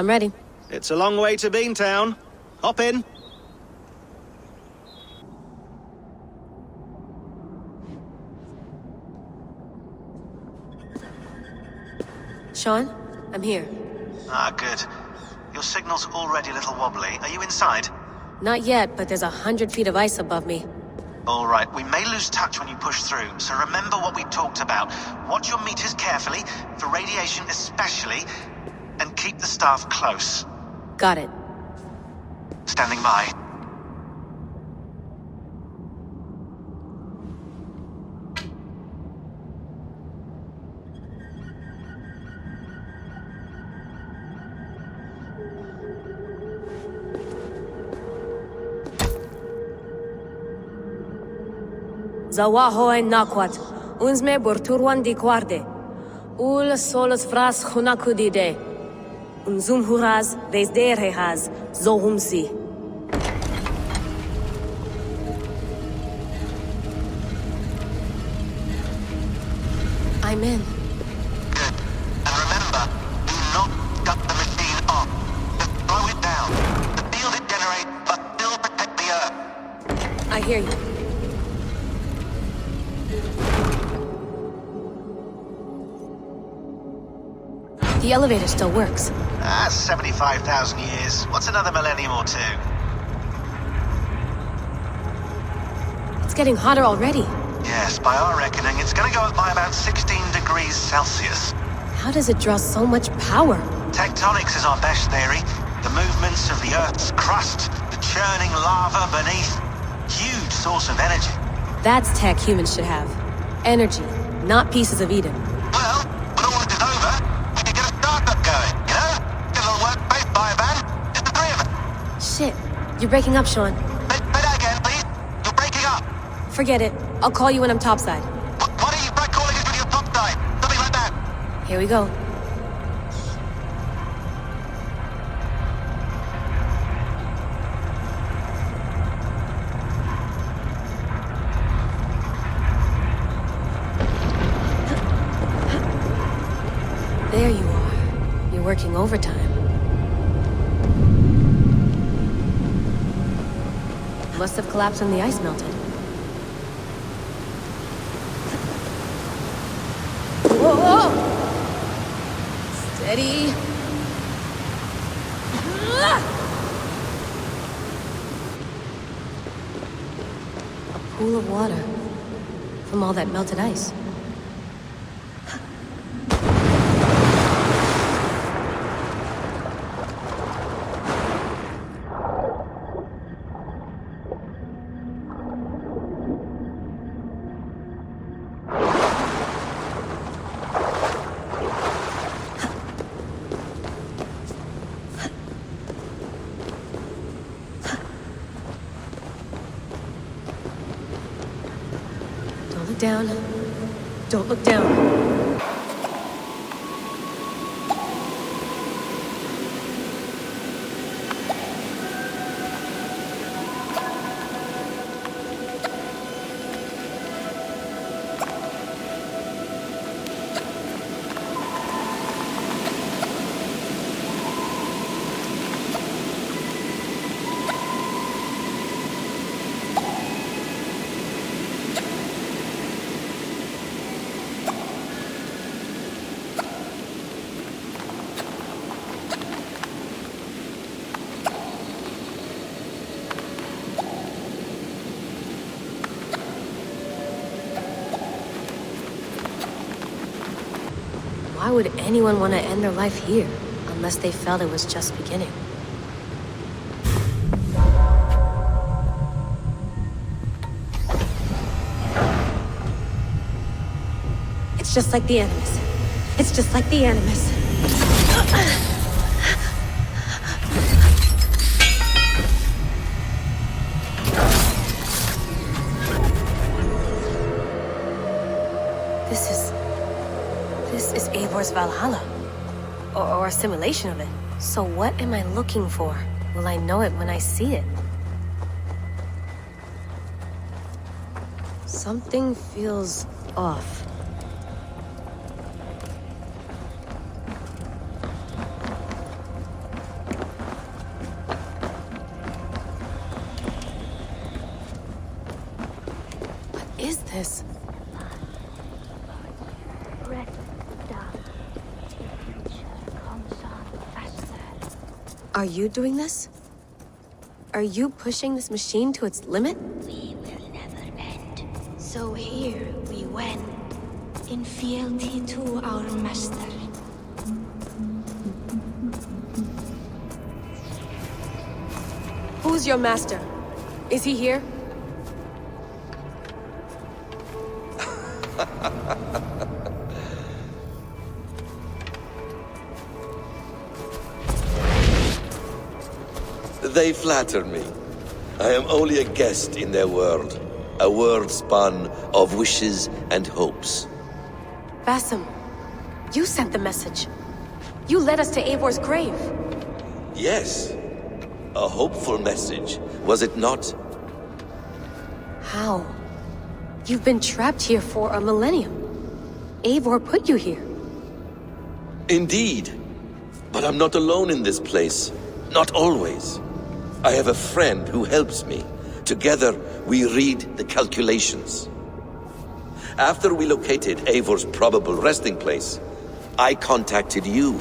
I'm ready. It's a long way to Beantown. Hop in. Sean, I'm here. Ah, good. Your signal's already a little wobbly. Are you inside? Not yet, but there's 100 feet of ice above me. All right, we may lose touch when you push through, so remember what we talked about. Watch your meters carefully, for radiation especially, and keep the staff close. Got it. Standing by. Zawaho en nakwat, unsme borturwan di guarde. Ul solos fras hunakudide. Unzum huraz, desderehaz, zohumsi. I'm in. Good. And remember, do not shut the machine off. Just slow it down. The field it generates must still protect the Earth. I hear you. The elevator still works. 75,000 years. What's another millennium or two? It's getting hotter already. Yes, by our reckoning, it's gonna go up by about 16 degrees Celsius. How does it draw so much power? Tectonics is our best theory. The movements of the Earth's crust, the churning lava beneath. Huge source of energy. That's tech humans should have. Energy, not pieces of Eden. Well, when all this is over, we can get a startup going, you know? Get a little workspace, buy a van, just the three of us. Shit, you're breaking up, Sean. Say that again, please. You're breaking up. Forget it. I'll call you when I'm topside. Why don't you try calling us when you're topside? Something like that. Here we go. There you are. You're working overtime. Must have collapsed when the ice melted. Whoa! Steady. A pool of water from all that melted ice. Don't look down. Don't look down. Why would anyone want to end their life here, unless they felt it was just beginning? It's just like the Animus. It's just like the Animus. This is Eivor's Valhalla. Or a simulation of it. So what am I looking for? Will I know it when I see it? Something feels off. this? Are you doing this? Are you pushing this machine to its limit? We will never end. So here we went, in fealty to our master. Who's your master? Is he here? They flatter me. I am only a guest in their world. A world spun of wishes and hopes. Basim, you sent the message. You led us to Eivor's grave. Yes. A hopeful message, was it not? How? You've been trapped here for a millennium. Eivor put you here. Indeed. But I'm not alone in this place. Not always. I have a friend who helps me. Together, we read the calculations. After we located Eivor's probable resting place, I contacted you.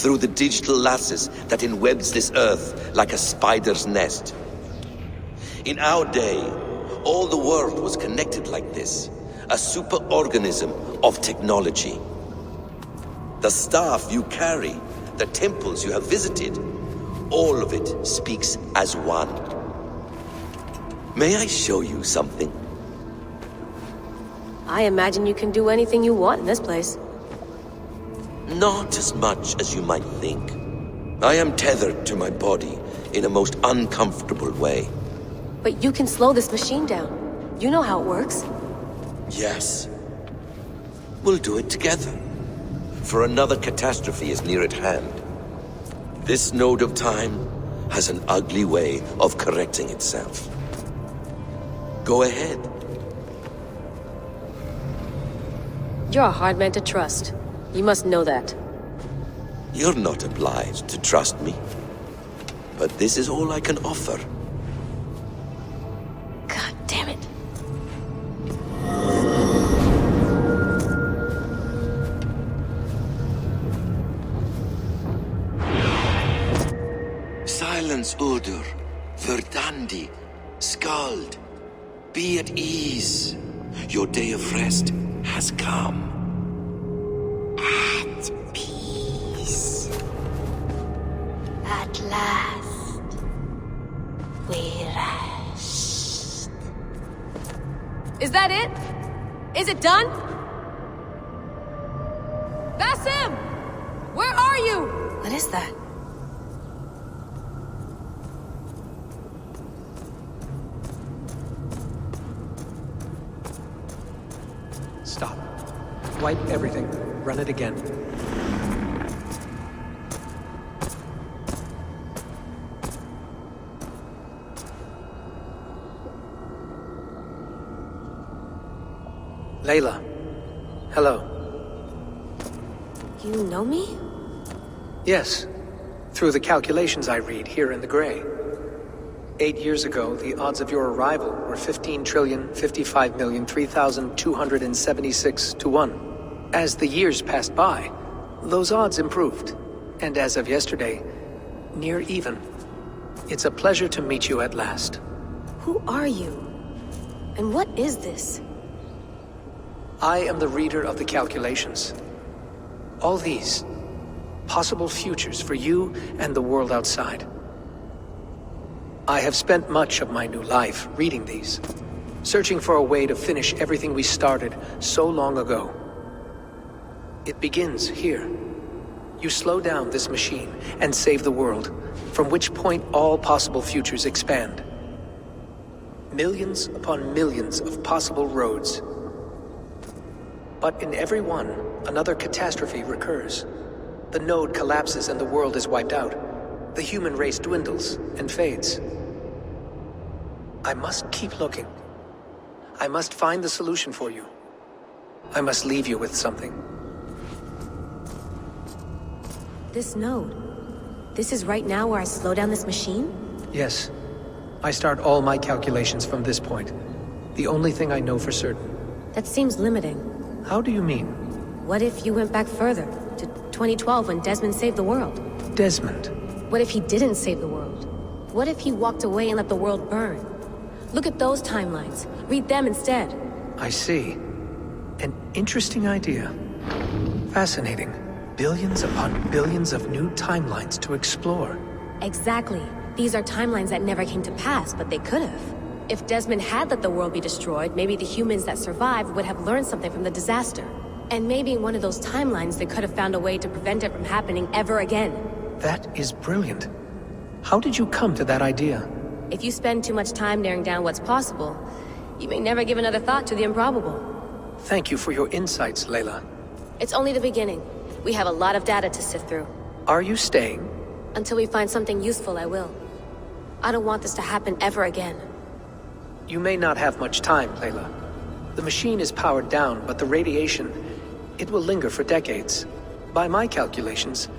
Through the digital lasses that enwebs this earth like a spider's nest. In our day, all the world was connected like this. A superorganism of technology. The staff you carry, the temples you have visited, all of it speaks as one. May I show you something? I imagine you can do anything you want in this place. Not as much as you might think. I am tethered to my body in a most uncomfortable way. But you can slow this machine down. You know how it works. Yes. We'll do it together. For another catastrophe is near at hand. This node of time has an ugly way of correcting itself. Go ahead. You're a hard man to trust. You must know that. You're not obliged to trust me. But this is all I can offer. God damn it. Silence, Udur. Verdandi. Skald. Be at ease. Your day of rest has come. At peace. At last, we rest. Is that it? Is it done? Basim! Where are you? What is that? Stop. Wipe everything. Run it again. Layla. Hello. You know me? Yes. Through the calculations I read here in the gray. 8 years ago, the odds of your arrival were 15,055,003,276 to 1. As the years passed by, those odds improved. And as of yesterday, near even. It's a pleasure to meet you at last. Who are you? And what is this? I am the reader of the calculations. All these, possible futures for you and the world outside. I have spent much of my new life reading these, searching for a way to finish everything we started so long ago. It begins here. You slow down this machine and save the world, from which point all possible futures expand. Millions upon millions of possible roads. But in every one, another catastrophe recurs. The node collapses and the world is wiped out. The human race dwindles and fades. I must keep looking. I must find the solution for you. I must leave you with something. This node. This is right now where I slow down this machine? Yes. I start all my calculations from this point. The only thing I know for certain. That seems limiting. How do you mean? What if you went back further, to 2012 when Desmond saved the world? Desmond. What if he didn't save the world? What if he walked away and let the world burn? Look at those timelines. Read them instead. I see. An interesting idea. Fascinating. Billions upon billions of new timelines to explore. Exactly. These are timelines that never came to pass, but they could have. If Desmond had let the world be destroyed, maybe the humans that survived would have learned something from the disaster. And maybe in one of those timelines they could have found a way to prevent it from happening ever again. That is brilliant. How did you come to that idea? If you spend too much time narrowing down what's possible, you may never give another thought to the improbable. Thank you for your insights, Layla. It's only the beginning. We have a lot of data to sift through. Are you staying? Until we find something useful, I will. I don't want this to happen ever again. You may not have much time, Layla. The machine is powered down, but the radiation, it will linger for decades. By my calculations,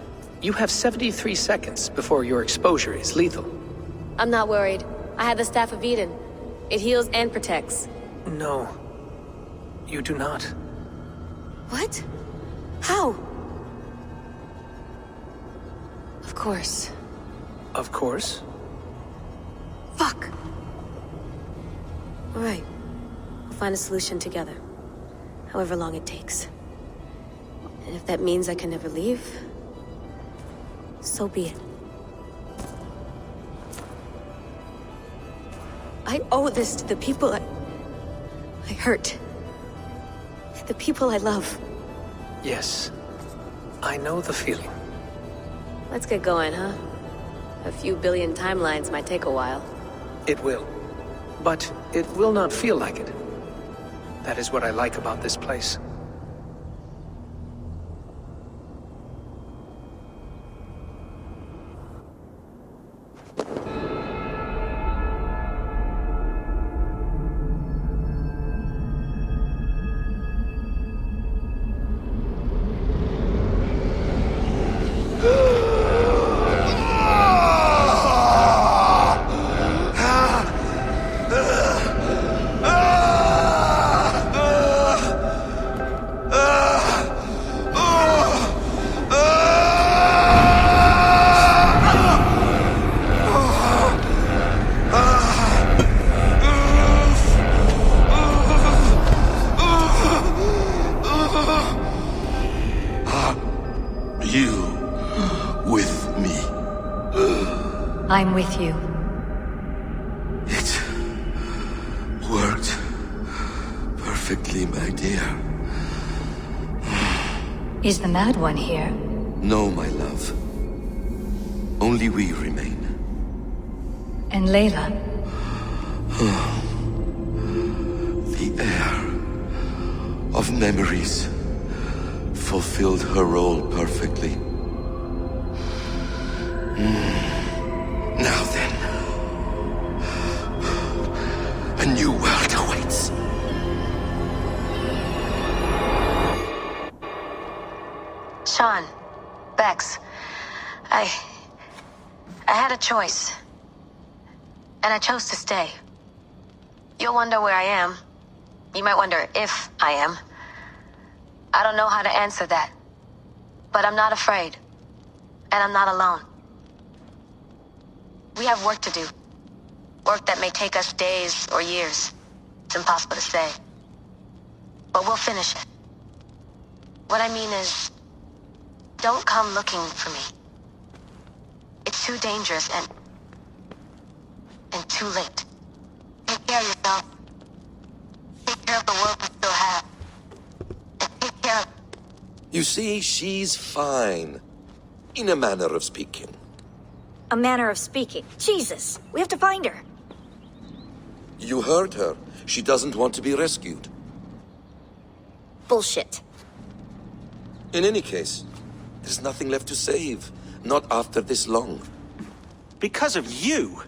you have 73 seconds before your exposure is lethal. I'm not worried. I have the Staff of Eden. It heals and protects. No. You do not. What? How? Of course. Of course. Fuck! Alright. We'll find a solution together. However long it takes. And if that means I can never leave, so be it. I owe this to the people I hurt. The people I love. Yes. I know the feeling. Let's get going, huh? A few billion timelines might take a while. It will. But it will not feel like it. That is what I like about this place. I'm with you. It worked perfectly, my dear. Is the Mad One here? No, my love. Only we remain. And Layla? The air of memories fulfilled her role perfectly. Now then, a new world awaits. Sean, Bex, I had a choice. And I chose to stay. You'll wonder where I am. You might wonder if I am. I don't know how to answer that. But I'm not afraid. And I'm not alone. We have work to do. Work that may take us days or years. It's impossible to say. But we'll finish it. What I mean is, don't come looking for me. It's too dangerous and too late. Take care of yourself. Take care of the world we still have. And take care of... You see, she's fine. In a manner of speaking. A manner of speaking. Jesus, we have to find her. You heard her. She doesn't want to be rescued. Bullshit. In any case, there's nothing left to save. Not after this long. Because of you.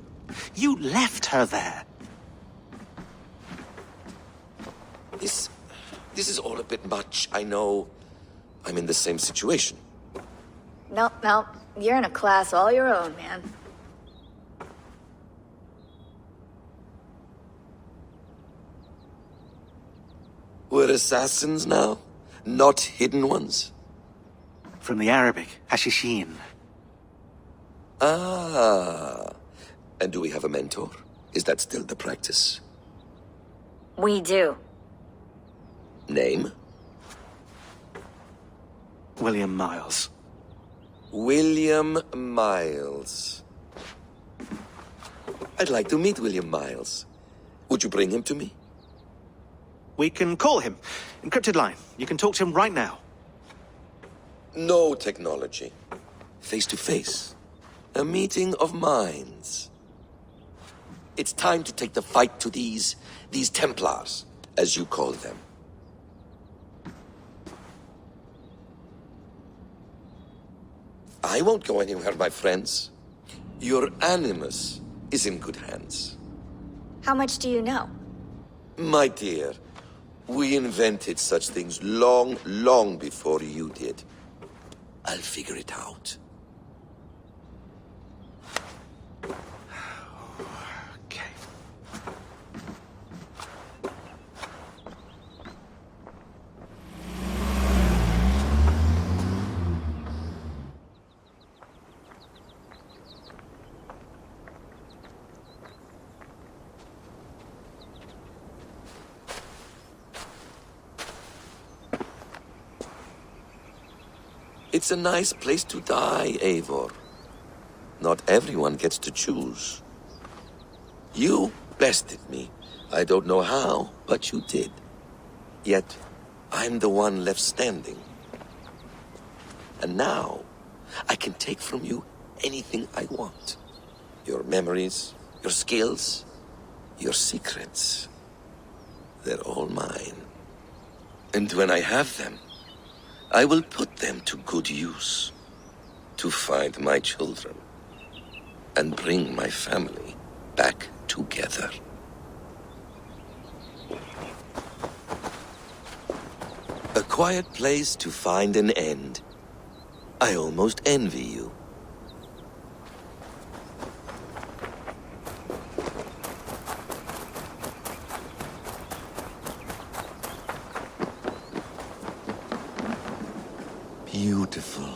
You left her there. This is all a bit much, I know. I'm in the same situation. No, you're in a class all your own, man. We're assassins now, not hidden ones. From the Arabic, Hashishin. Ah. And do we have a mentor? Is that still the practice? We do. Name? William Miles. William Miles. I'd like to meet William Miles. Would you bring him to me? We can call him. Encrypted line. You can talk to him right now. No technology. Face to face. A meeting of minds. It's time to take the fight to these Templars, as you call them. I won't go anywhere, my friends. Your animus is in good hands. How much do you know? My dear, we invented such things long, long before you did. I'll figure it out. Okay. It's a nice place to die, Eivor. Not everyone gets to choose. You bested me. I don't know how, but you did. Yet, I'm the one left standing. And now, I can take from you anything I want. Your memories, your skills, your secrets. They're all mine. And when I have them, I will put them to good use. To find my children. And bring my family back together. A quiet place to find an end. I almost envy you. Beautiful.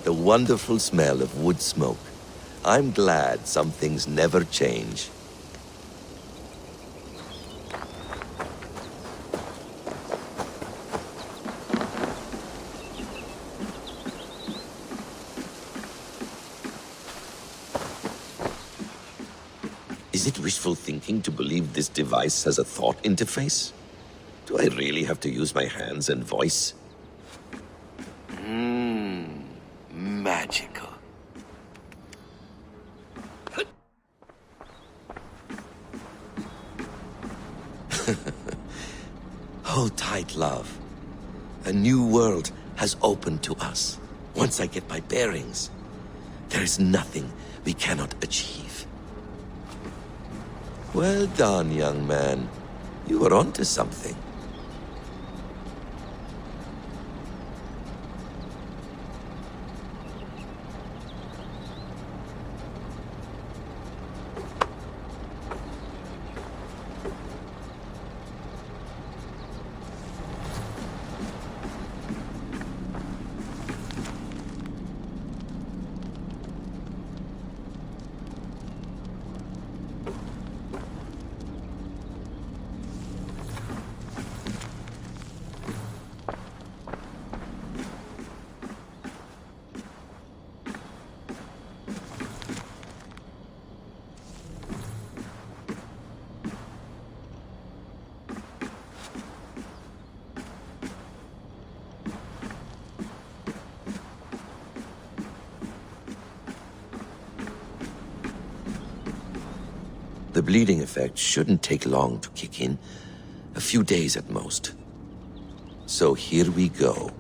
The wonderful smell of wood smoke. I'm glad some things never change. Is it wishful thinking to believe this device has a thought interface? Do I really have to use my hands and voice? Magical. Hold tight, love. A new world has opened to us. Once I get my bearings, there is nothing we cannot achieve. Well done, young man. You were onto something. The bleeding effect shouldn't take long to kick in. A few days at most. So here we go.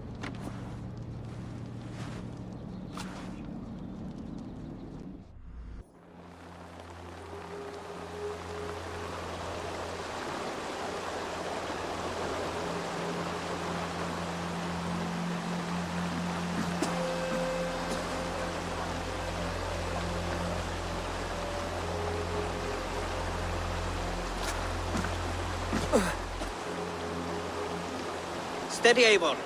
Steady, Eivor.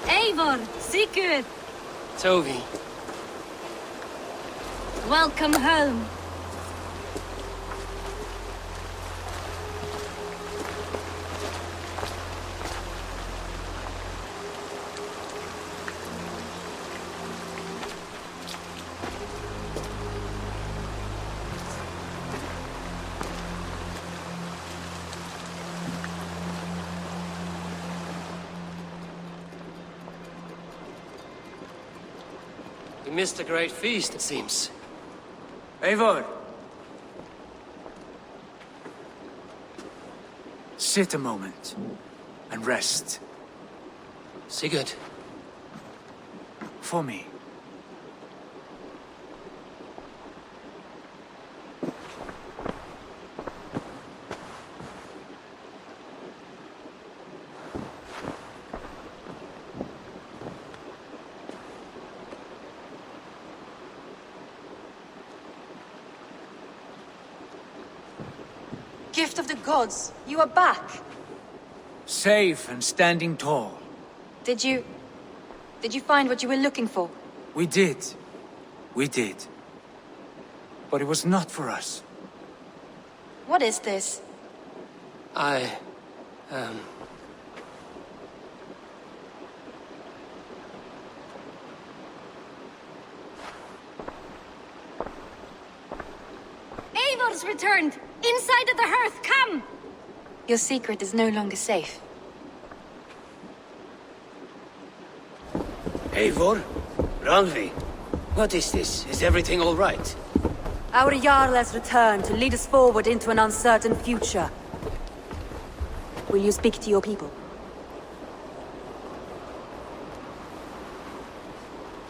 Eivor, Sigurd, Tovi. welcome home. We missed a great feast, it seems. Eivor! Sit a moment and rest. Sigurd. For me. Gift of the gods, you are back. Safe and standing tall. Did you find what you were looking for? We did. We did. But it was not for us. What is this? Eivor's returned! Inside of the hearth, come! Your secret is no longer safe. Eivor? Randvi? What is this? Is everything all right? Our Jarl has returned to lead us forward into an uncertain future. Will you speak to your people?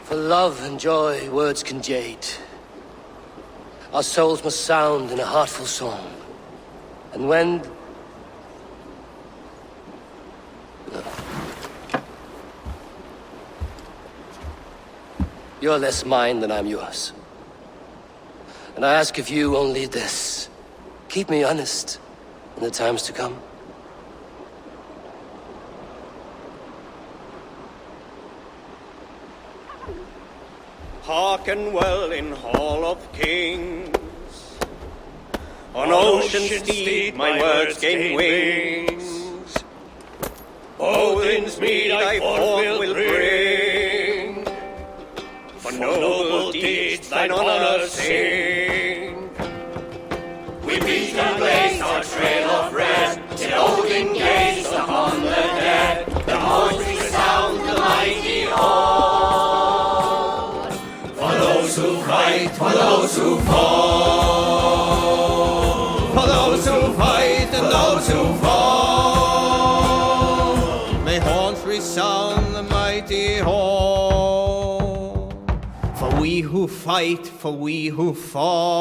For love and joy, words can jade. Our souls must sound in a heartful song. And when... You're less mine than I'm yours. And I ask of you only this. Keep me honest in the times to come. Hearken well in Hall of Kings. On ocean steed my words gain wings. Odin's mead I forth will bring. For noble deeds thine honor sing. We beat and blaze our trail of red, till Odin gazed upon the dead. The voice resound the mighty hall. For those who fight, for those who fall. For those who fight and those who fall. May horns resound the mighty hall. For we who fight, for we who fall.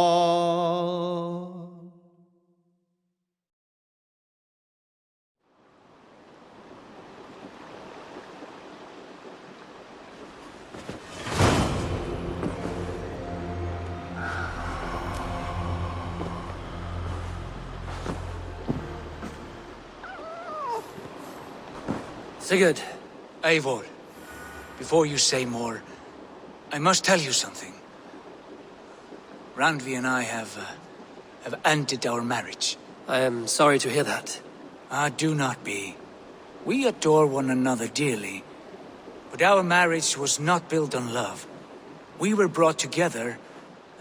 Sigurd. Eivor, before you say more, I must tell you something. Randvi and I have ended our marriage. I am sorry to hear that. Ah, do not be. We adore one another dearly, but our marriage was not built on love. We were brought together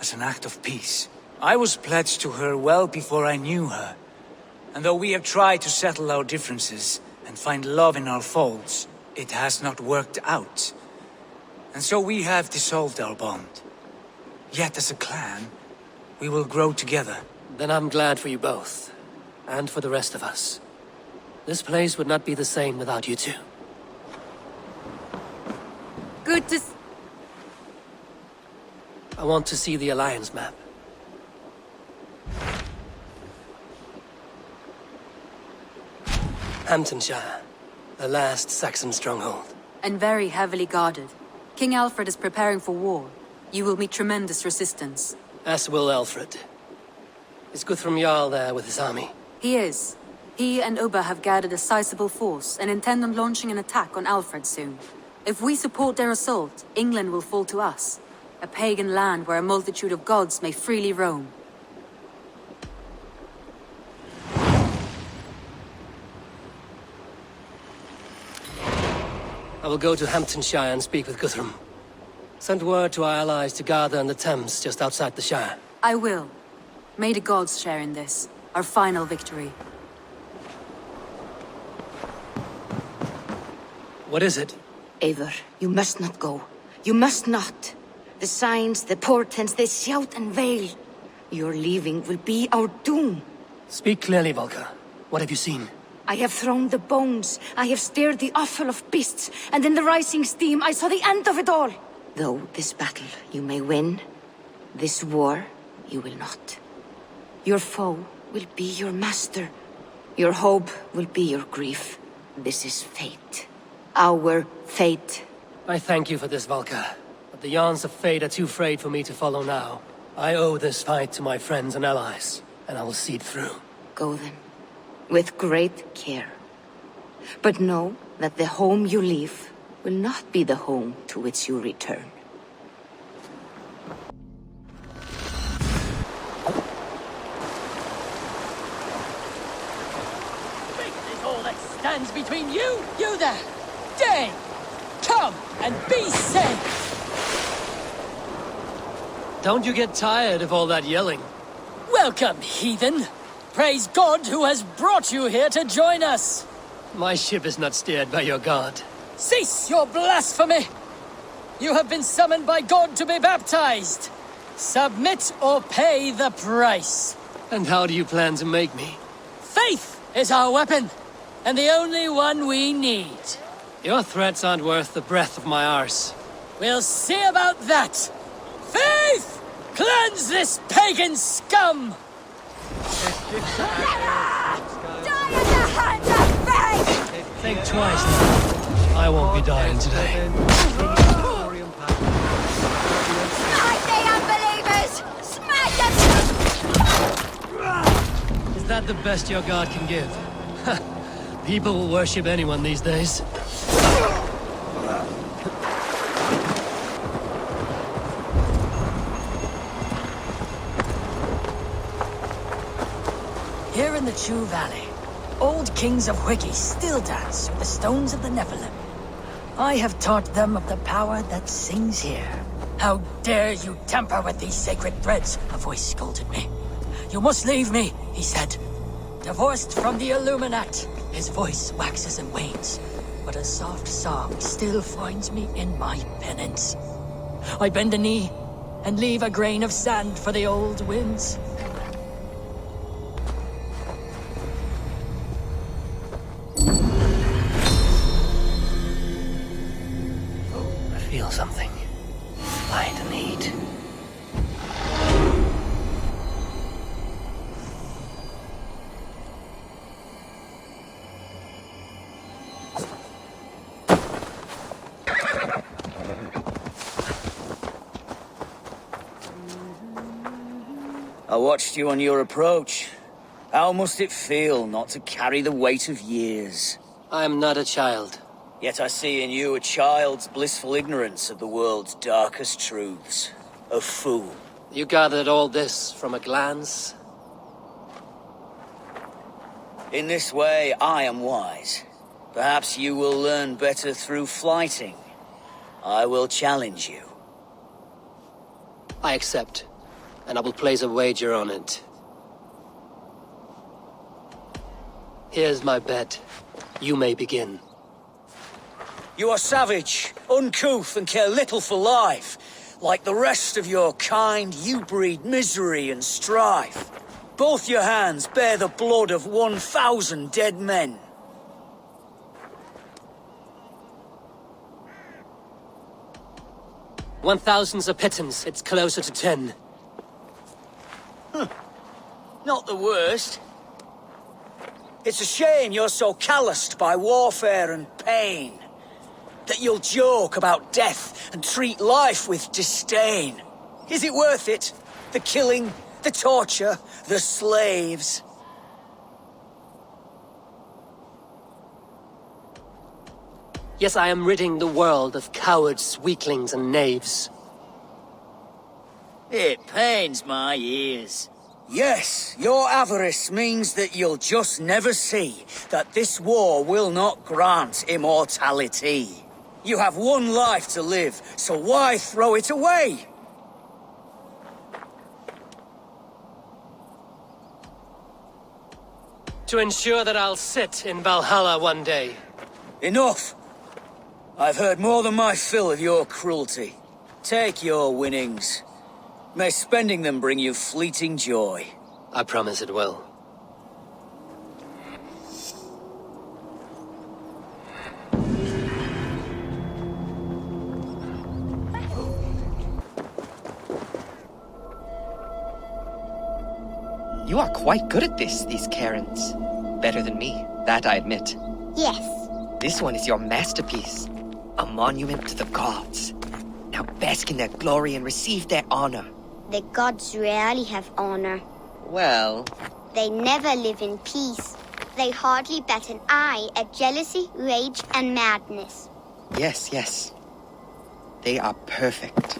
as an act of peace. I was pledged to her well before I knew her, and though we have tried to settle our differences and find love in our faults, it has not worked out. And so we have dissolved our bond. Yet as a clan, we will grow together. Then I'm glad for you both. and for the rest of us. This place would not be the same without you two. Good to I want to see the Alliance map. Hamptonshire, the last Saxon stronghold. and very heavily guarded. King Alfred is preparing for war. You will meet tremendous resistance. As will Alfred. Is Guthrum Jarl there with his army? He is. He and Ubba have gathered a sizable force and intend on launching an attack on Alfred soon. If we support their assault, England will fall to us. A pagan land where a multitude of gods may freely roam. I will go to Hamptonshire and speak with Guthrum. Send word to our allies to gather in the Thames just outside the Shire. I will. May the gods share in this, our final victory. What is it? Eivor, you must not go. You must not. The signs, the portents, they shout and wail. Your leaving will be our doom. Speak clearly, Volker. What have you seen? I have thrown the bones, I have stirred the offal of beasts, and in the rising steam I saw the end of it all. Though this battle you may win, this war you will not. Your foe will be your master. Your hope will be your grief. This is fate. Our fate. I thank you for this, Volker. But the yarns of fate are too frayed for me to follow now. I owe this fight to my friends and allies, and I will see it through. Go then, with great care. But know that the home you leave will not be the home to which you return. Is all that stands between you, you there! Dane! Come and be safe! Don't you get tired of all that yelling? Welcome, heathen! Praise God who has brought you here to join us! My ship is not steered by your god. Cease your blasphemy! You have been summoned by God to be baptized! Submit or pay the price! And how do you plan to make me? Faith is our weapon, and the only one we need. Your threats aren't worth the breath of my arse. We'll see about that! Faith! Cleanse this pagan scum! Die in the hands of fate! Think twice. I won't be dying today. Smite the unbelievers! Smite them! Is that the best your god can give? People will worship anyone these days. Here in the Chew Valley, old kings of Wiki still dance with the stones of the Nephilim. I have taught them of the power that sings here. How dare you tamper with these sacred threads? A voice scolded me. You must leave me, he said. Divorced from the Illuminat, his voice waxes and wanes, but a soft song still finds me in my penance. I bend a knee and leave a grain of sand for the old winds. I feel something. Light and heat. I watched you on your approach. How must it feel not to carry the weight of years? I am not a child. Yet I see in you a child's blissful ignorance of the world's darkest truths. A fool. You gathered all this from a glance? In this way, I am wise. Perhaps you will learn better through flighting. I will challenge you. I accept, and I will place a wager on it. Here's my bet. You may begin. You are savage, uncouth, and care little for life. Like the rest of your kind, you breed misery and strife. Both your hands bear the blood of 1,000 dead men. $1,000's a pittance. It's closer to 10. Not the worst. It's a shame you're so calloused by warfare and pain, that you'll joke about death and treat life with disdain. Is it worth it? The killing, the torture, the slaves. Yes, I am ridding the world of cowards, weaklings, and knaves. It pains my ears. Yes, your avarice means that you'll just never see that this war will not grant immortality. You have one life to live, so why throw it away? To ensure that I'll sit in Valhalla one day. Enough! I've heard more than my fill of your cruelty. Take your winnings. May spending them bring you fleeting joy. I promise it will. You are quite good at this, these Karens. Better than me, that I admit. Yes. This one is your masterpiece. A monument to the gods. Now bask in their glory and receive their honor. The gods rarely have honor. Well... They never live in peace. They hardly bat an eye at jealousy, rage, and madness. Yes, yes. They are perfect.